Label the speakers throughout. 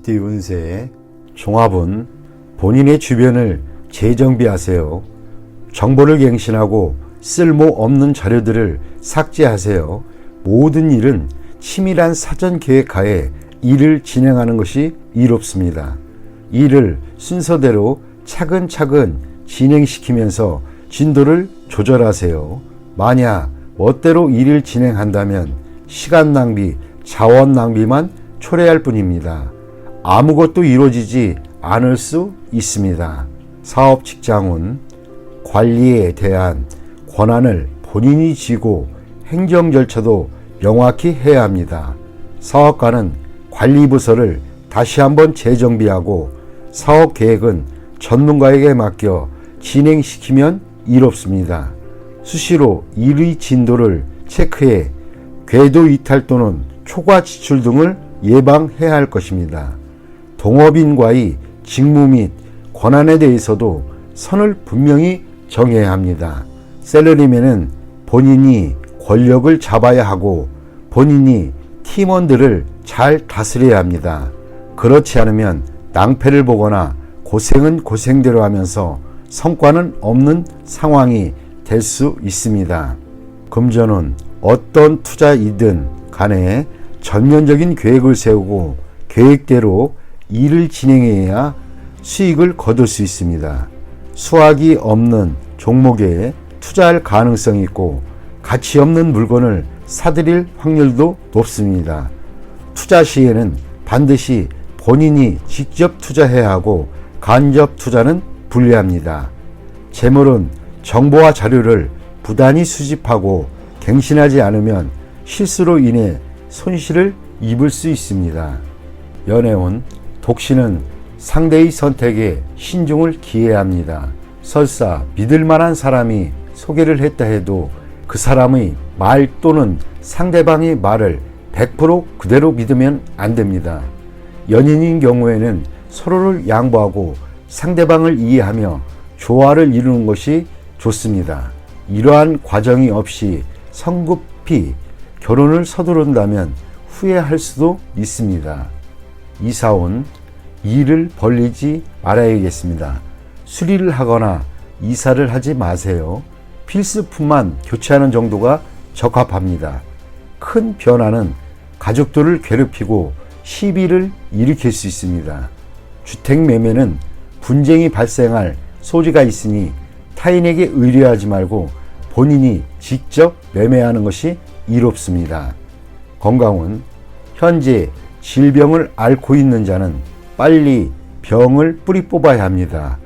Speaker 1: 소띠 운세의 종합은 본인의 주변을 재정비하세요. 정보를 갱신하고 쓸모없는 자료들을 삭제하세요. 모든 일은 치밀한 사전 계획하에 일을 진행하는 것이 이롭습니다. 일을 순서대로 차근차근 진행시키면서 진도를 조절하세요. 만약 멋대로 일을 진행한다면 시간 낭비, 자원 낭비만 초래할 뿐입니다. 아무것도 이루어지지 않을 수 있습니다. 사업 직장운, 관리에 대한 권한을 본인이 쥐고 행정 절차도 명확히 해야 합니다. 사업가는 관리부서를 다시 한번 재정비하고 사업 계획은 전문가에게 맡겨 진행시키면 이롭습니다. 수시로 일의 진도를 체크해 궤도 이탈 또는 초과 지출 등을 예방해야 할 것입니다. 동업인과의 직무 및 권한에 대해서도 선을 분명히 정해야 합니다. 셀러리맨은 본인이 권력을 잡아야 하고 본인이 팀원들을 잘 다스려야 합니다. 그렇지 않으면 낭패를 보거나 고생은 고생대로 하면서 성과는 없는 상황이 될 수 있습니다. 금전은 어떤 투자이든 간에 전면적인 계획을 세우고 계획대로 일을 진행해야 수익을 거둘 수 있습니다. 수확이 없는 종목에 투자할 가능성이 있고 가치 없는 물건을 사들일 확률도 높습니다. 투자 시에는 반드시 본인이 직접 투자해야 하고 간접 투자는 불리합니다. 재물은 정보와 자료를 부단히 수집하고 갱신하지 않으면 실수로 인해 손실을 입을 수 있습니다. 연애운, 독신은 상대의 선택에 신중을 기해야 합니다. 설사 믿을 만한 사람이 소개를 했다 해도 그 사람의 말 또는 상대방의 말을 100% 그대로 믿으면 안 됩니다. 연인인 경우에는 서로를 양보하고 상대방을 이해하며 조화를 이루는 것이 좋습니다. 이러한 과정이 없이 성급히 결혼을 서두른다면 후회할 수도 있습니다. 이사온, 일을 벌리지 말아야겠습니다. 수리를 하거나 이사를 하지 마세요. 필수품만 교체하는 정도가 적합합니다. 큰 변화는 가족들을 괴롭히고 시비를 일으킬 수 있습니다. 주택 매매는 분쟁이 발생할 소지가 있으니 타인에게 의뢰하지 말고 본인이 직접 매매하는 것이 이롭습니다. 건강은 현재 질병을 앓고 있는 자는 빨리 병을 뿌리 뽑아야 합니다.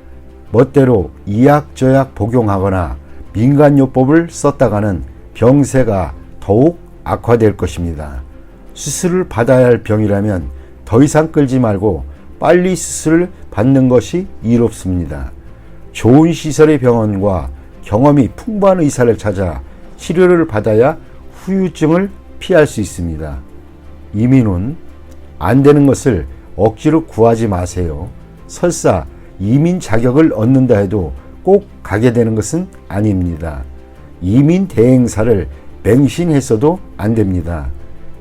Speaker 1: 멋대로 이약저약 복용하거나 민간요법을 썼다가는 병세가 더욱 악화될 것입니다. 수술을 받아야 할 병이라면 더 이상 끌지 말고 빨리 수술을 받는 것이 이롭습니다. 좋은 시설의 병원과 경험이 풍부한 의사를 찾아 치료를 받아야 후유증을 피할 수 있습니다. 이민은 안 되는 것을 억지로 구하지 마세요. 설사 이민 자격을 얻는다 해도 꼭 가게 되는 것은 아닙니다. 이민 대행사를 맹신했어도 안 됩니다.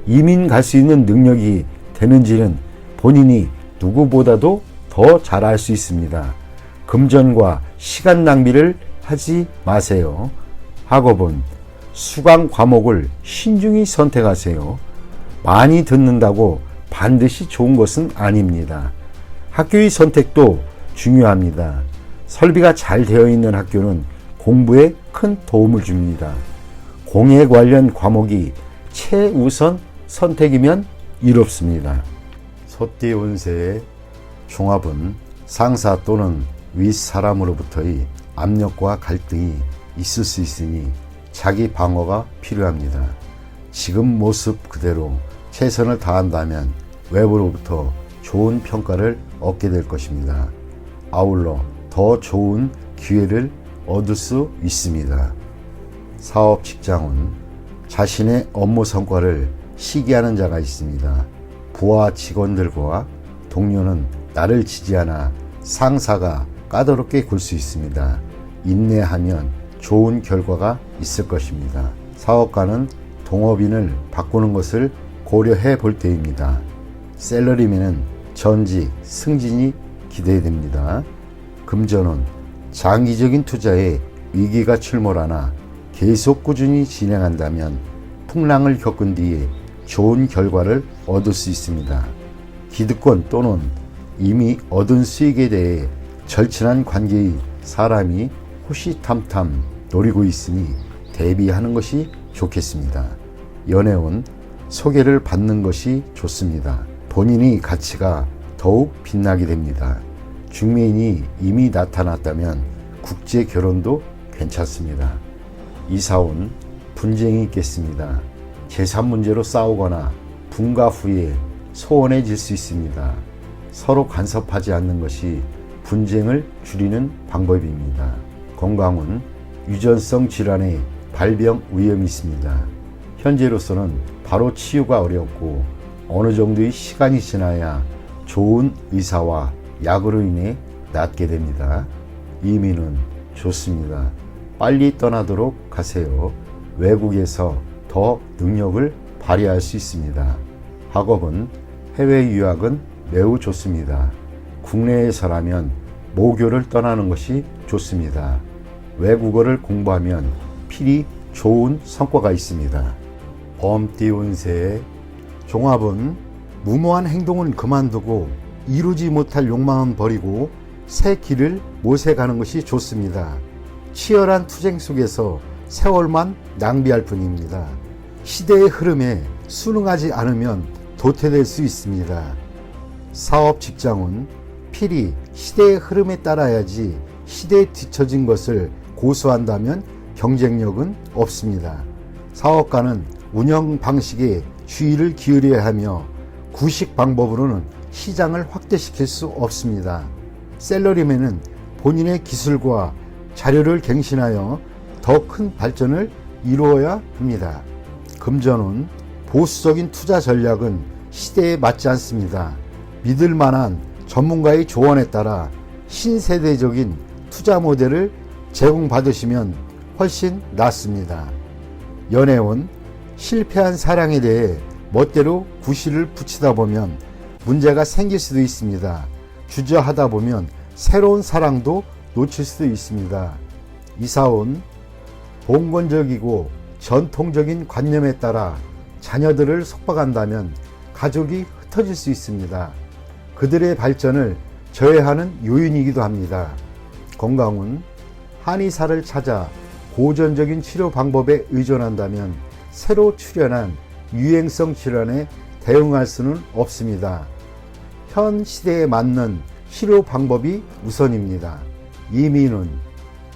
Speaker 1: 이민 갈 수 있는 능력이 되는지는 본인이 누구보다도 더 잘 알 수 있습니다. 금전과 시간 낭비를 하지 마세요. 학업은 수강 과목을 신중히 선택하세요. 많이 듣는다고 반드시 좋은 것은 아닙니다. 학교의 선택도 중요합니다. 설비가 잘 되어 있는 학교는 공부에 큰 도움을 줍니다. 공예 관련 과목이 최우선 선택이면 이롭습니다. 소띠 운세의 종합은 상사 또는 윗사람으로부터의 압력과 갈등이 있을 수 있으니 자기 방어가 필요합니다. 지금 모습 그대로 최선을 다한다면 외부로부터 좋은 평가를 얻게 될 것입니다. 아울러 더 좋은 기회를 얻을 수 있습니다. 사업 직장은 자신의 업무 성과를 시기하는 자가 있습니다. 부하 직원들과 동료는 나를 지지하나 상사가 까다롭게 굴 수 있습니다. 인내하면 좋은 결과가 있을 것입니다. 사업가는 동업인을 바꾸는 것을 고려해 볼 때입니다. 셀러리맨은 전직, 승진이 기대됩니다. 금전운, 장기적인 투자에 위기가 출몰하나 계속 꾸준히 진행한다면 풍랑을 겪은 뒤에 좋은 결과를 얻을 수 있습니다. 기득권 또는 이미 얻은 수익에 대해 절친한 관계의 사람이 호시탐탐 노리고 있으니 대비하는 것이 좋겠습니다. 연애운, 소개를 받는 것이 좋습니다. 본인의 가치가 더욱 빛나게 됩니다. 중매인이 이미 나타났다면 국제 결혼도 괜찮습니다. 이사운, 분쟁이 있겠습니다. 재산 문제로 싸우거나 분가 후에 소원해질 수 있습니다. 서로 간섭하지 않는 것이 분쟁을 줄이는 방법입니다. 건강은 유전성 질환의 발병 위험이 있습니다. 현재로서는 바로 치유가 어렵고 어느 정도의 시간이 지나야 좋은 의사와 약으로 인해 낫게 됩니다. 이민은 좋습니다. 빨리 떠나도록 하세요. 외국에서 더 능력을 발휘할 수 있습니다. 학업은 해외 유학은 매우 좋습니다. 국내에서라면 모교를 떠나는 것이 좋습니다. 외국어를 공부하면 필히 좋은 성과가 있습니다. 범띠 운세 종합은 무모한 행동은 그만두고 이루지 못할 욕망은 버리고 새 길을 모색하는 것이 좋습니다. 치열한 투쟁 속에서 세월만 낭비할 뿐입니다. 시대의 흐름에 순응하지 않으면 도태될 수 있습니다. 사업 직장은 필히 시대의 흐름에 따라야지 시대에 뒤처진 것을 고수한다면 경쟁력은 없습니다. 사업가는 운영 방식에 주의를 기울여야 하며 구식 방법으로는 시장을 확대시킬 수 없습니다. 셀러리맨은 본인의 기술과 자료를 갱신하여 더 큰 발전을 이루어야 합니다. 금전운, 보수적인 투자 전략은 시대에 맞지 않습니다. 믿을 만한 전문가의 조언에 따라 신세대적인 투자 모델을 제공받으시면 훨씬 낫습니다. 연애운, 실패한 사랑에 대해 멋대로 구실을 붙이다 보면 문제가 생길 수도 있습니다. 주저하다 보면 새로운 사랑도 놓칠 수도 있습니다. 이사운, 봉건적이고 전통적인 관념에 따라 자녀들을 속박한다면 가족이 흩어질 수 있습니다. 그들의 발전을 저해하는 요인이기도 합니다. 건강운, 한의사를 찾아 고전적인 치료 방법에 의존한다면 새로 출현한 유행성 질환에 대응할 수는 없습니다. 현 시대에 맞는 치료 방법이 우선입니다. 이민은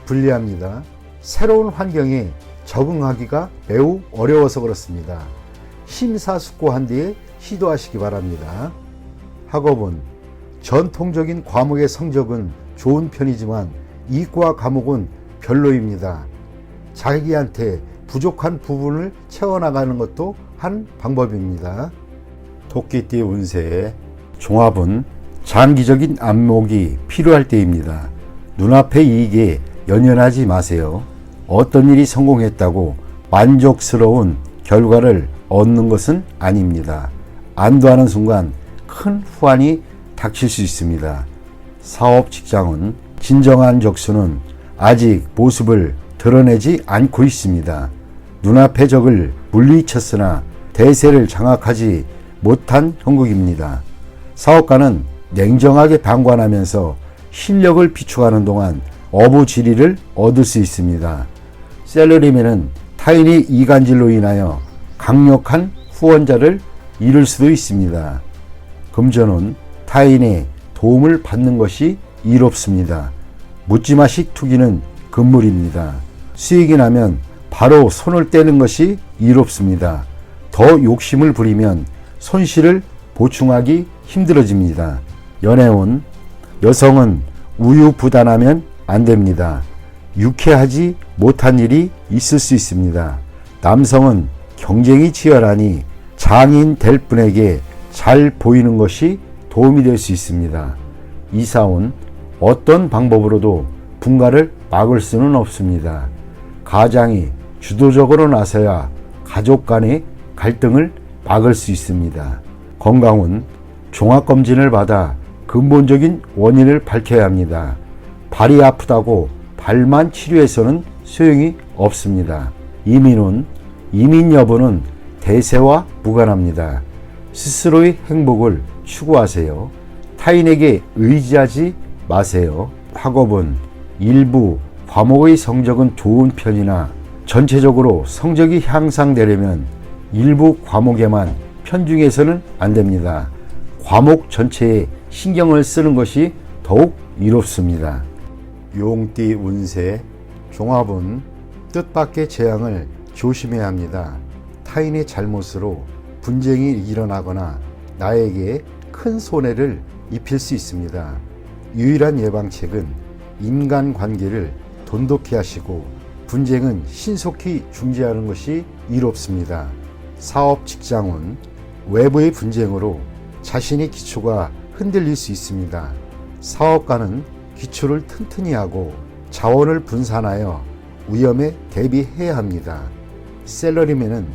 Speaker 1: 불리합니다. 새로운 환경에 적응하기가 매우 어려워서 그렇습니다. 심사숙고한 뒤에 시도하시기 바랍니다. 학업은 전통적인 과목의 성적은 좋은 편이지만 이과 과목은 별로입니다. 자기한테 부족한 부분을 채워나가는 것도 한 방법입니다. 토끼띠 운세 종합은 장기적인 안목이 필요할 때입니다. 눈앞의 이익에 연연하지 마세요. 어떤 일이 성공했다고 만족스러운 결과를 얻는 것은 아닙니다. 안도하는 순간 큰 후환이 닥칠 수 있습니다. 사업 직장은 진정한 적수는 아직 모습을 드러내지 않고 있습니다. 눈앞의 적을 물리쳤으나 대세를 장악하지 못한 형국입니다. 사업가는 냉정하게 방관하면서 실력을 비축하는 동안 어부지리를 얻을 수 있습니다. 셀러리맨은 타인의 이간질로 인하여 강력한 후원자를 잃을 수도 있습니다. 금전은 타인의 도움을 받는 것이 이롭습니다. 묻지마식 투기는 금물입니다. 수익이 나면 바로 손을 떼는 것이 이롭습니다. 더 욕심을 부리면 손실을 보충하기 힘들어집니다. 연애운, 여성은 우유부단하면 안 됩니다. 유쾌하지 못한 일이 있을 수 있습니다. 남성은 경쟁이 치열하니 장인 될 분에게 잘 보이는 것이 도움이 될 수 있습니다. 이사운, 어떤 방법으로도 분가를 막을 수는 없습니다. 가장이 주도적으로 나서야 가족 간의 갈등을 막을 수 있습니다. 건강운, 종합검진을 받아 근본적인 원인을 밝혀야 합니다. 발이 아프다고 발만 치료해서는 소용이 없습니다. 이민 여부는 대세와 무관합니다. 스스로의 행복을 추구하세요. 타인에게 의지하지 마세요. 학업은 일부 과목의 성적은 좋은 편이나 전체적으로 성적이 향상되려면 일부 과목에만 편중해서는 안 됩니다. 과목 전체에 신경을 쓰는 것이 더욱 이롭습니다. 용띠 운세 종합은 뜻밖의 재앙을 조심해야 합니다. 타인의 잘못으로 분쟁이 일어나거나 나에게 큰 손해를 입힐 수 있습니다. 유일한 예방책은 인간관계를 돈독히 하시고 분쟁은 신속히 중지하는 것이 이롭습니다. 사업 직장운 외부의 분쟁으로 자신의 기초가 흔들릴 수 있습니다. 사업가는 기초를 튼튼히 하고 자원을 분산하여 위험에 대비해야 합니다. 셀러리맨은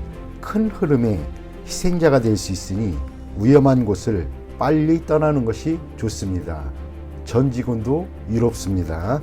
Speaker 1: 큰 흐름의 희생자가 될 수 있으니 위험한 곳을 빨리 떠나는 것이 좋습니다. 전 직원도 이롭습니다.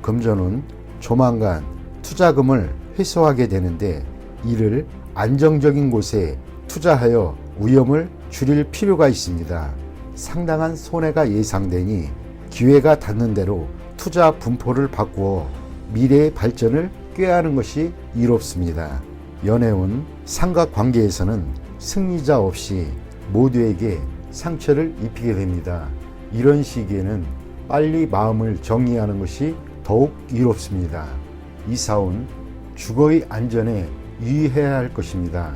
Speaker 1: 금전은 조만간 투자금을 회수하게 되는데 이를 안정적인 곳에 투자하여 위험을 줄일 필요가 있습니다. 상당한 손해가 예상되니 기회가 닿는 대로 투자 분포를 바꾸어 미래의 발전을 꾀하는 것이 이롭습니다. 연애운 삼각관계에서는 승리자 없이 모두에게 상처를 입히게 됩니다. 이런 시기에는 빨리 마음을 정리하는 것이 더욱 이롭습니다. 이사운 주거의 안전에 유의해야 할 것입니다.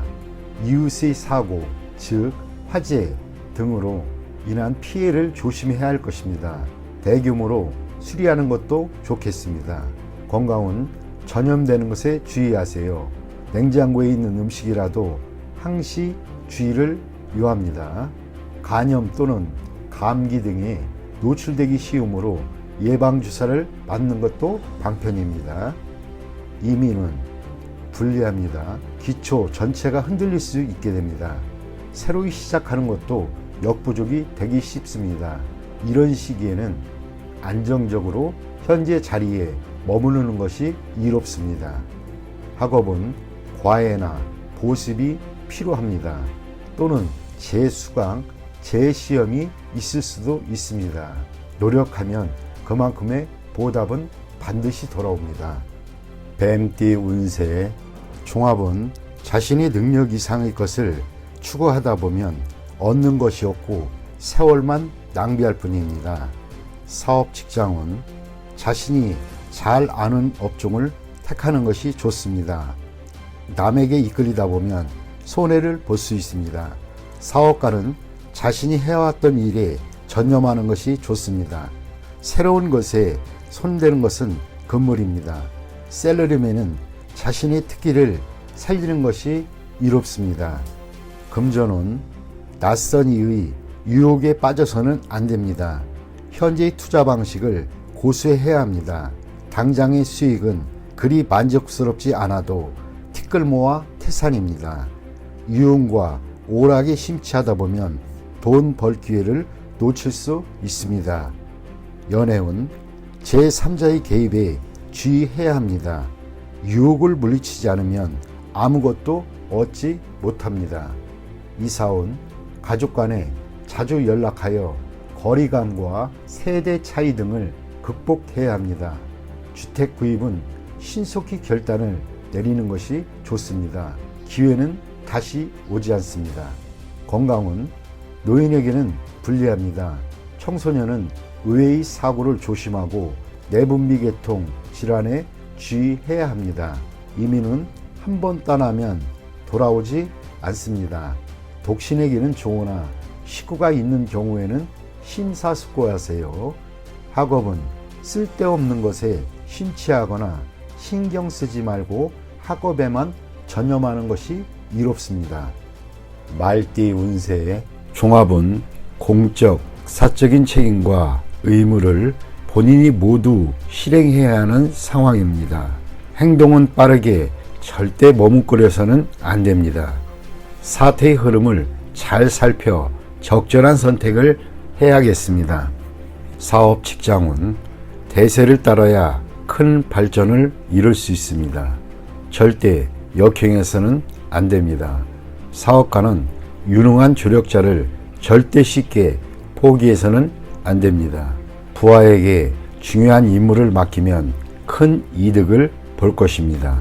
Speaker 1: 이웃의 사고, 즉 화재 등으로 인한 피해를 조심해야 할 것입니다. 대규모로 수리하는 것도 좋겠습니다. 건강은 전염되는 것에 주의하세요. 냉장고에 있는 음식이라도 항시 주의를 요합니다. 간염 또는 감기 등에 노출되기 쉬우므로 예방주사를 맞는 것도 방편입니다. 이민은 불리합니다. 기초 전체가 흔들릴 수 있게 됩니다. 새로 시작하는 것도 역부족이 되기 쉽습니다. 이런 시기에는 안정적으로 현재 자리에 머무르는 것이 이롭습니다. 학업은 과외나 보습이 필요합니다. 또는 재수강, 재시험이 있을 수도 있습니다. 노력하면 그만큼의 보답은 반드시 돌아옵니다. 뱀띠 운세 종합은 자신의 능력 이상의 것을 추구하다 보면 얻는 것이 없고 세월만 낭비할 뿐입니다. 사업 직장은 자신이 잘 아는 업종을 택하는 것이 좋습니다. 남에게 이끌리다 보면 손해를 볼 수 있습니다. 사업가는 자신이 해왔던 일에 전념하는 것이 좋습니다. 새로운 것에 손대는 것은 금물입니다. 셀러리맨은 자신의 특기를 살리는 것이 이롭습니다. 금전은 낯선 이의 유혹에 빠져서는 안 됩니다. 현재의 투자 방식을 고수해야 합니다. 당장의 수익은 그리 만족스럽지 않아도 티끌모아 태산입니다. 유흥과 오락에 심취하다 보면 돈 벌 기회를 놓칠 수 있습니다. 연애운 제3자의 개입에 주의해야 합니다. 유혹을 물리치지 않으면 아무것도 얻지 못합니다. 이사운 가족 간에 자주 연락하여 거리감과 세대 차이 등을 극복해야 합니다. 주택 구입은 신속히 결단을 내리는 것이 좋습니다. 기회는 다시 오지 않습니다. 건강은 노인에게는 불리합니다. 청소년은 의외의 사고를 조심하고 내분비계통 질환에 주의해야 합니다. 이민은 한 번 떠나면 돌아오지 않습니다. 독신에게는 좋으나 식구가 있는 경우에는 심사숙고하세요. 학업은 쓸데없는 것에 심취하거나 신경 쓰지 말고 학업에만 전념하는 것이 이롭습니다. 말띠 운세 종합은 공적, 사적인 책임과 의무를 본인이 모두 실행해야 하는 상황입니다. 행동은 빠르게 절대 머뭇거려서는 안 됩니다. 사태의 흐름을 잘 살펴 적절한 선택을 해야겠습니다. 사업 직장운 대세를 따라야 큰 발전을 이룰 수 있습니다. 절대 역행해서는 안 됩니다. 사업가는 유능한 조력자를 절대 쉽게 포기해서는 안 됩니다. 부하에게 중요한 임무를 맡기면 큰 이득을 볼 것입니다.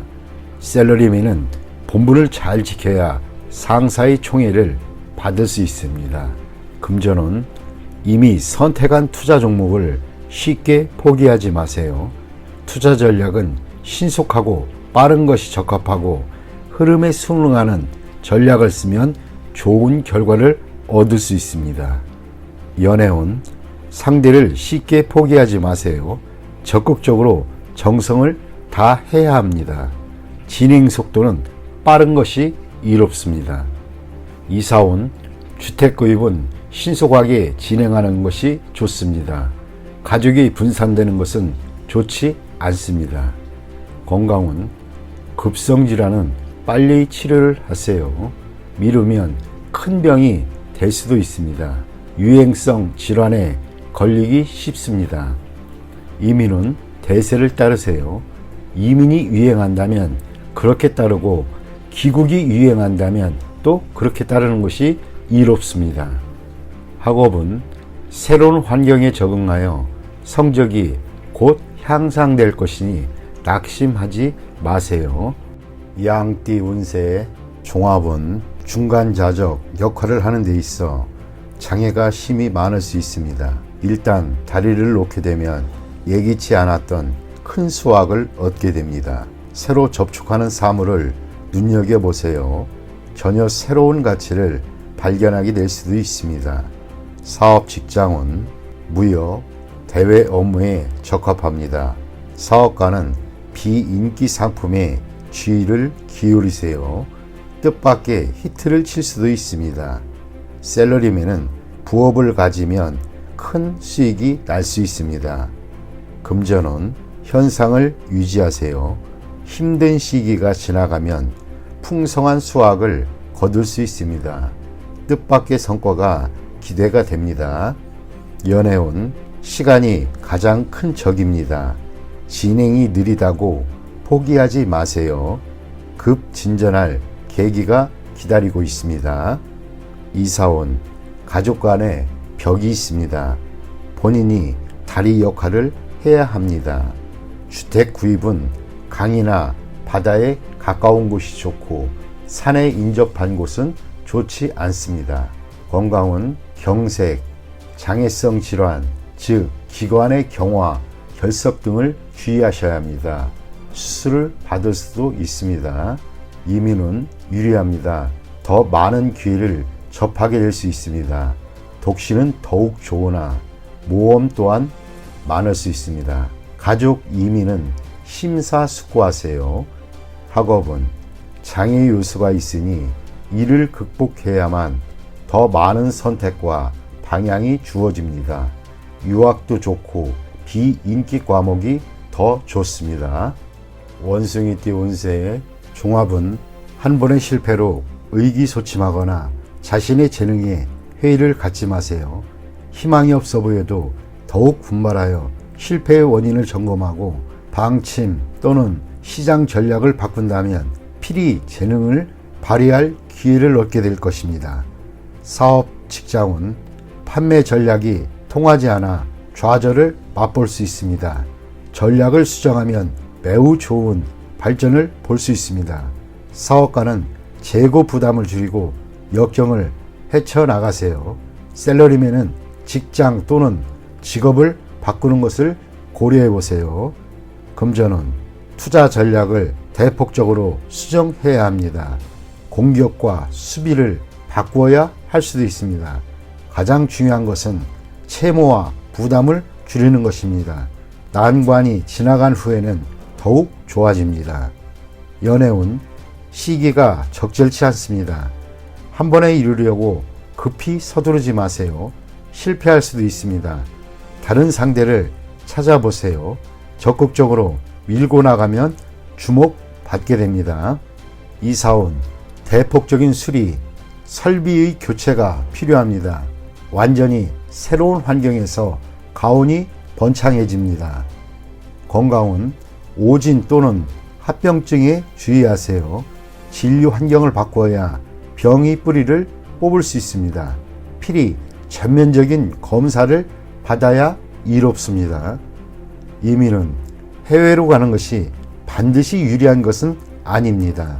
Speaker 1: 셀러리맨은 본분을 잘 지켜야 상사의 총애를 받을 수 있습니다. 금전운 이미 선택한 투자 종목을 쉽게 포기하지 마세요. 투자 전략은 신속하고 빠른 것이 적합하고 흐름에 순응하는 전략을 쓰면 좋은 결과를 얻을 수 있습니다. 연애운 상대를 쉽게 포기하지 마세요. 적극적으로 정성을 다해야 합니다. 진행 속도는 빠른 것이 이롭습니다. 이사운 주택 구입은 신속하게 진행하는 것이 좋습니다. 가족이 분산되는 것은 좋지 않습니다. 건강운 급성질환은 빨리 치료를 하세요. 미루면 큰 병이 될 수도 있습니다. 유행성 질환에 걸리기 쉽습니다. 이민은 대세를 따르세요. 이민이 유행한다면 그렇게 따르고 기국이 유행한다면 또 그렇게 따르는 것이 이롭습니다. 학업은 새로운 환경에 적응하여 성적이 곧 향상될 것이니 낙심하지 마세요. 양띠 운세의 종합은 중간자적 역할을 하는 데 있어 장애가 심히 많을 수 있습니다. 일단 다리를 놓게 되면 예기치 않았던 큰 수확을 얻게 됩니다. 새로 접촉하는 사물을 눈여겨보세요. 전혀 새로운 가치를 발견하게 될 수도 있습니다. 사업 직장은 무역, 대외 업무에 적합합니다. 사업가는 비인기 상품에 주의를 기울이세요. 뜻밖의 히트를 칠 수도 있습니다. 셀러리맨은 부업을 가지면 큰 수익이 날 수 있습니다. 금전운 현상을 유지하세요. 힘든 시기가 지나가면 풍성한 수확을 거둘 수 있습니다. 뜻밖의 성과가 기대가 됩니다. 연애운 시간이 가장 큰 적입니다. 진행이 느리다고 포기하지 마세요. 급 진전할 계기가 기다리고 있습니다. 이사운 가족 간에 벽이 있습니다. 본인이 다리 역할을 해야 합니다. 주택 구입은 강이나 바다에 가까운 곳이 좋고 산에 인접한 곳은 좋지 않습니다. 건강은 경색, 장애성 질환, 즉 기관의 경화, 결석 등을 주의하셔야 합니다. 수술을 받을 수도 있습니다. 이민은 유리합니다. 더 많은 기회를 접하게 될 수 있습니다. 독신은 더욱 좋으나 모험 또한 많을 수 있습니다. 가족 이민은 심사숙고하세요. 학업은 장애 요소가 있으니 이를 극복해야만 더 많은 선택과 방향이 주어집니다. 유학도 좋고 비인기 과목이 더 좋습니다. 원숭이띠 운세의 종합은 한 번의 실패로 의기소침하거나 자신의 재능에 회의를 갖지 마세요. 희망이 없어 보여도 더욱 분발하여 실패의 원인을 점검하고 방침 또는 시장 전략을 바꾼다면 필히 재능을 발휘할 기회를 얻게 될 것입니다. 사업 직장은 판매 전략이 통하지 않아 좌절을 맛볼 수 있습니다. 전략을 수정하면 매우 좋은 발전을 볼 수 있습니다. 사업가는 재고 부담을 줄이고 역경을 헤쳐나가세요. 셀러리맨은 직장 또는 직업을 바꾸는 것을 고려해 보세요. 금전은 투자 전략을 대폭적으로 수정해야 합니다. 공격과 수비를 바꾸어야 할 수도 있습니다. 가장 중요한 것은 채무와 부담을 줄이는 것입니다. 난관이 지나간 후에는 더욱 좋아집니다. 연애운 시기가 적절치 않습니다. 한 번에 이루려고 급히 서두르지 마세요. 실패할 수도 있습니다. 다른 상대를 찾아보세요. 적극적으로 밀고 나가면 주목받게 됩니다. 이사운 대폭적인 수리, 설비의 교체가 필요합니다. 완전히 새로운 환경에서 가온이 번창해집니다. 건강은 오진 또는 합병증에 주의하세요. 진료 환경을 바꿔야 병의 뿌리를 뽑을 수 있습니다. 필히 전면적인 검사를 받아야 이롭습니다. 이민은 해외로 가는 것이 반드시 유리한 것은 아닙니다.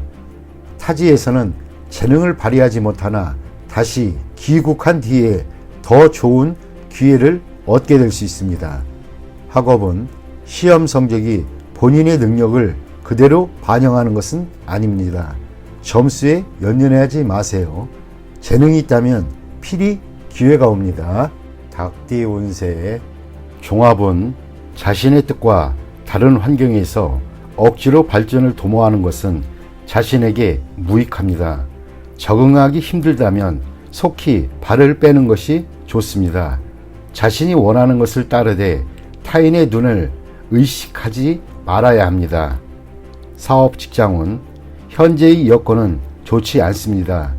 Speaker 1: 타지에서는 재능을 발휘하지 못하나 다시 귀국한 뒤에 더 좋은 기회를 얻게 될 수 있습니다. 학업은 시험 성적이 본인의 능력을 그대로 반영하는 것은 아닙니다. 점수에 연연하지 마세요. 재능이 있다면 필히 기회가 옵니다. 닭띠 운세. 종합은 자신의 뜻과 다른 환경에서 억지로 발전을 도모하는 것은 자신에게 무익합니다. 적응하기 힘들다면 속히 발을 빼는 것이 좋습니다. 자신이 원하는 것을 따르되 타인의 눈을 의식하지 말아야 합니다. 사업 직장은 현재의 여건은 좋지 않습니다.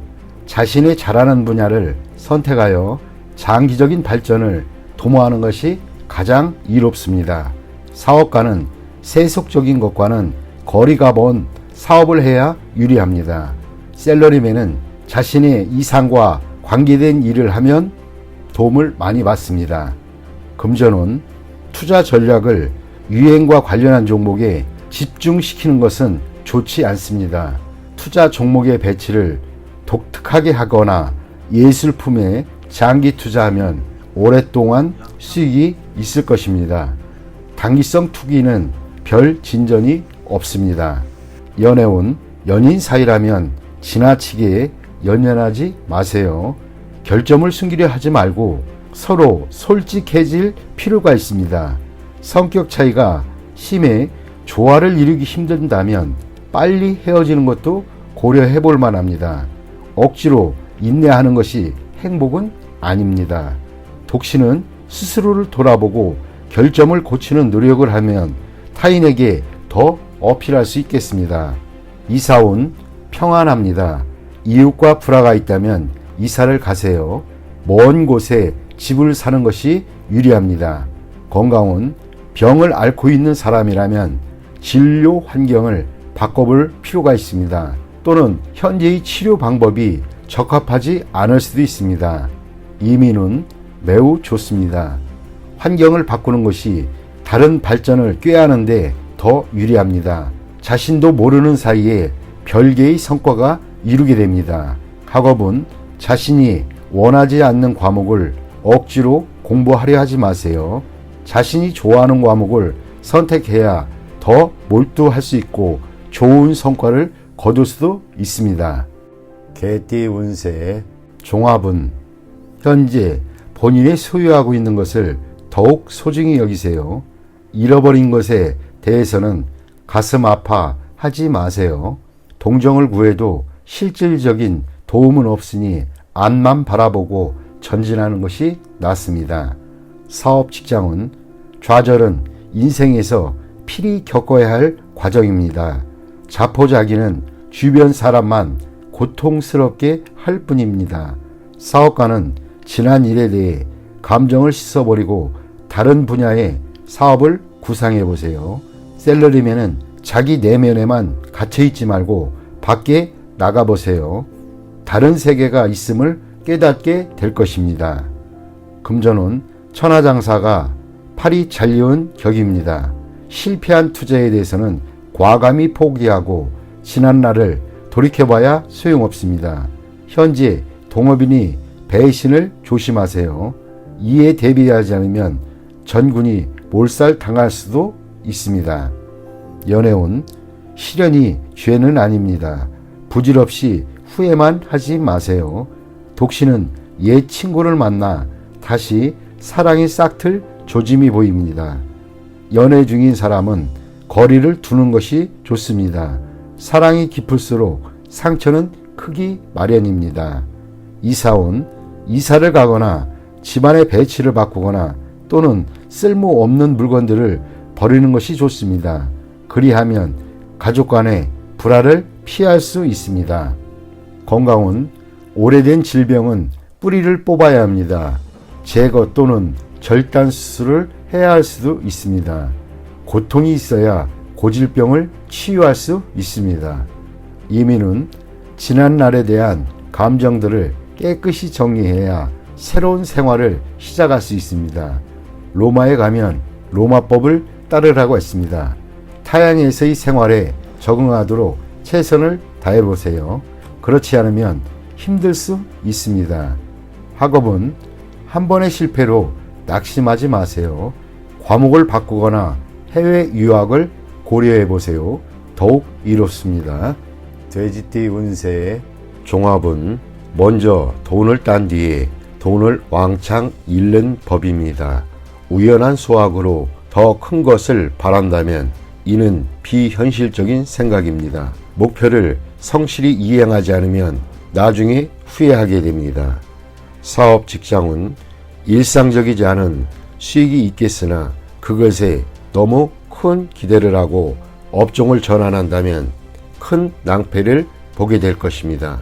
Speaker 1: 자신의 잘하는 분야를 선택하여 장기적인 발전을 도모하는 것이 가장 이롭습니다. 사업가는 세속적인 것과는 거리가 먼 사업을 해야 유리합니다. 셀러리맨은 자신의 이상과 관계된 일을 하면 도움을 많이 받습니다. 금전은 투자 전략을 유행과 관련한 종목에 집중시키는 것은 좋지 않습니다. 투자 종목의 배치를 독특하게 하거나 예술품에 장기 투자하면 오랫동안 수익이 있을 것입니다. 단기성 투기는 별 진전이 없습니다. 연애운 연인 사이라면 지나치게 연연하지 마세요. 결점을 숨기려 하지 말고 서로 솔직해질 필요가 있습니다. 성격 차이가 심해 조화를 이루기 힘든다면 빨리 헤어지는 것도 고려해 볼 만합니다. 억지로 인내하는 것이 행복은 아닙니다. 독신은 스스로를 돌아보고 결점을 고치는 노력을 하면 타인에게 더 어필할 수 있겠습니다. 이사운 평안합니다. 이웃과 불화가 있다면 이사를 가세요. 먼 곳에 집을 사는 것이 유리합니다. 건강은 병을 앓고 있는 사람이라면 진료 환경을 바꿔볼 필요가 있습니다. 또는 현재의 치료 방법이 적합하지 않을 수도 있습니다. 이민은 매우 좋습니다. 환경을 바꾸는 것이 다른 발전을 꾀하는데 더 유리합니다. 자신도 모르는 사이에 별개의 성과가 이루게 됩니다. 학업은 자신이 원하지 않는 과목을 억지로 공부하려 하지 마세요. 자신이 좋아하는 과목을 선택해야 더 몰두할 수 있고 좋은 성과를 거둘 수도 있습니다. 개띠 운세. 종합은 현재 본인이 소유하고 있는 것을 더욱 소중히 여기세요. 잃어버린 것에 대해서는 가슴 아파하지 마세요. 동정을 구해도 실질적인 도움은 없으니 앞만 바라보고 전진하는 것이 낫습니다. 사업 직장은 좌절은 인생에서 필히 겪어야 할 과정입니다. 자포자기는 주변 사람만 고통스럽게 할 뿐입니다. 사업가는 지난 일에 대해 감정을 씻어버리고 다른 분야의 사업을 구상해 보세요. 셀러리맨은 자기 내면에만 갇혀있지 말고 밖에 나가보세요. 다른 세계가 있음을 깨닫게 될 것입니다. 금전은 천하장사가 팔이 잘려온 격입니다. 실패한 투자에 대해서는 과감히 포기하고 지난 날을 돌이켜봐야 소용없습니다. 현재 동업인이 배신을 조심하세요. 이에 대비하지 않으면 전군이 몰살당할 수도 있습니다. 연애운 시련이 죄는 아닙니다. 부질없이 후회만 하지 마세요. 독신은 옛 친구를 만나 다시 사랑이 싹틀 조짐이 보입니다. 연애 중인 사람은 거리를 두는 것이 좋습니다. 사랑이 깊을수록 상처는 크기 마련입니다. 이사온 이사를 가거나 집안의 배치를 바꾸거나 또는 쓸모없는 물건들을 버리는 것이 좋습니다. 그리하면 가족 간의 불화를 피할 수 있습니다. 건강은 오래된 질병은 뿌리를 뽑아야 합니다. 제거 또는 절단 수술을 해야 할 수도 있습니다. 고통이 있어야 고질병을 치유할 수 있습니다. 이민은 지난 날에 대한 감정들을 깨끗이 정리해야 새로운 생활을 시작할 수 있습니다. 로마에 가면 로마법을 따르라고 했습니다. 타양에서의 생활에 적응하도록 최선을 다해보세요. 그렇지 않으면 힘들 수 있습니다. 학업은 한 번의 실패로 낙심하지 마세요. 과목을 바꾸거나 해외 유학을 고려해보세요. 더욱 이롭습니다. 돼지띠 운세의 종합은 먼저 돈을 딴 뒤에 돈을 왕창 잃는 법입니다. 우연한 수확으로 더 큰 것을 바란다면 이는 비현실적인 생각입니다. 목표를 성실히 이행하지 않으면 나중에 후회하게 됩니다. 사업 직장은 일상적이지 않은 수익이 있겠으나 그것에 너무 큰 기대를 하고 업종을 전환한다면 큰 낭패를 보게 될 것입니다.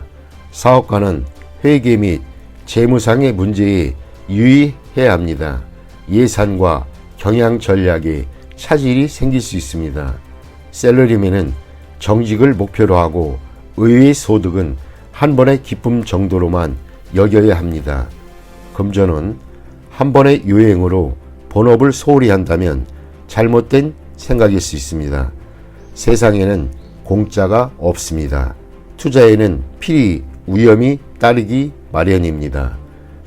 Speaker 1: 사업가는 회계 및 재무상의 문제에 유의해야 합니다. 예산과 경영 전략에 차질이 생길 수 있습니다. 셀러리맨은 정직을 목표로 하고 의외의 소득은 한 번의 기쁨 정도로만 여겨야 합니다. 금전은 한 번의 유행으로 본업을 소홀히 한다면 잘못된 생각일 수 있습니다. 세상에는 공짜가 없습니다. 투자에는 필히 위험이 따르기 마련입니다.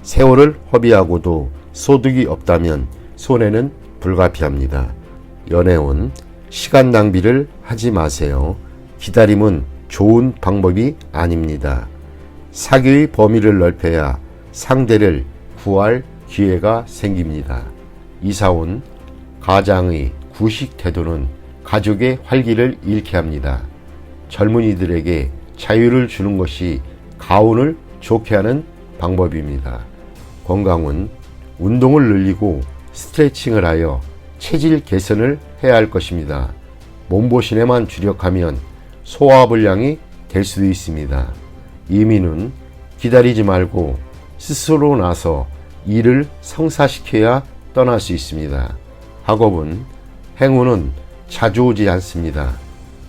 Speaker 1: 세월을 허비하고도 소득이 없다면 손해는 불가피합니다. 연애운 시간 낭비를 하지 마세요. 기다림은 좋은 방법이 아닙니다. 사교의 범위를 넓혀야 상대를 구할 기회가 생깁니다. 이사온 가장의 구식 태도는 가족의 활기를 잃게 합니다. 젊은이들에게 자유를 주는 것이 가운을 좋게 하는 방법입니다. 건강은 운동을 늘리고 스트레칭을 하여 체질 개선을 해야 할 것입니다. 몸보신에만 주력하면 소화불량이 될 수도 있습니다. 이민은 기다리지 말고 스스로 나서 일을 성사시켜야 떠날 수 있습니다. 학업은 행운은 자주 오지 않습니다.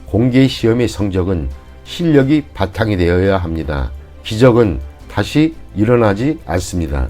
Speaker 1: 공개 시험의 성적은 실력이 바탕이 되어야 합니다. 기적은 다시 일어나지 않습니다.